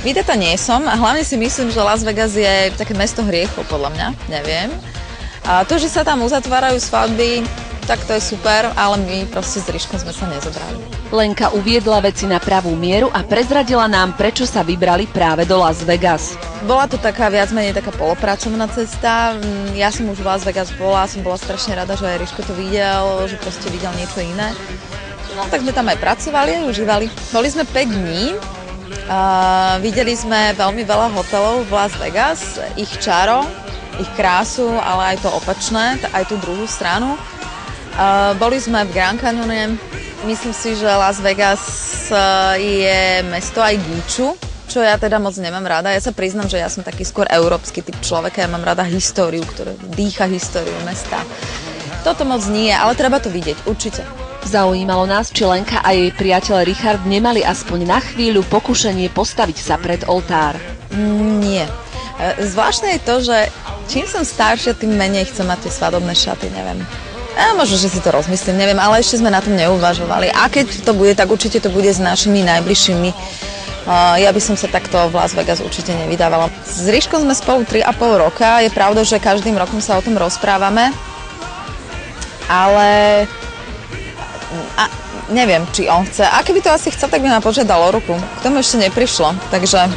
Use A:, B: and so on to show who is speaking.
A: Vydata nie som a hlavne si myslím, že Las Vegas je také mesto hriechov, podľa mňa, neviem. A to, že sa tam uzatvárajú svadby, tak to je super, ale my proste s Ríškom sme sa nezobrali.
B: Lenka uviedla veci na pravú mieru a prezradila nám, prečo sa vybrali práve do Las Vegas.
A: Bola to taká viac menej taká polopracovná cesta. Ja som už v Las Vegas bola, som bola strašne rada, že aj Ríško to videl, že proste videl niečo iné. No tak sme tam aj pracovali a užívali. Boli sme 5 dní. Videli sme veľmi veľa hotelov v Las Vegas, ich čaro, ich krásu, ale aj to opačné, aj tú druhú stranu. Boli sme v Grand Canyone. Myslím si, že Las Vegas je mesto aj gíču, čo ja teda moc nemám rada. Ja sa priznám, že ja som taký skôr európsky typ človeka. Ja mám rada históriu, ktorá dýcha históriu mesta. Toto moc nie, ale treba to vidieť, určite.
B: Zaujímalo nás, či Lenka a jej priateľ Richard nemali aspoň na chvíľu pokušenie postaviť sa pred oltár.
A: Nie. Zvláštne je to, že čím som staršia, tým menej chcem mať tie svadobné šaty, neviem. Možno, že si to rozmyslím, neviem, ale ešte sme na tom neuvažovali. A keď to bude, tak určite to bude s našimi najbližšími. Ja by som sa takto v Las Vegas určite nevydávala. S Ríškom sme spolu 3,5 roka. Je pravda, že každým rokom sa o tom rozprávame. Ale neviem, či on chce. A keby to asi chcel, tak by ma požiadal o ruku. K tomu ešte neprišlo, takže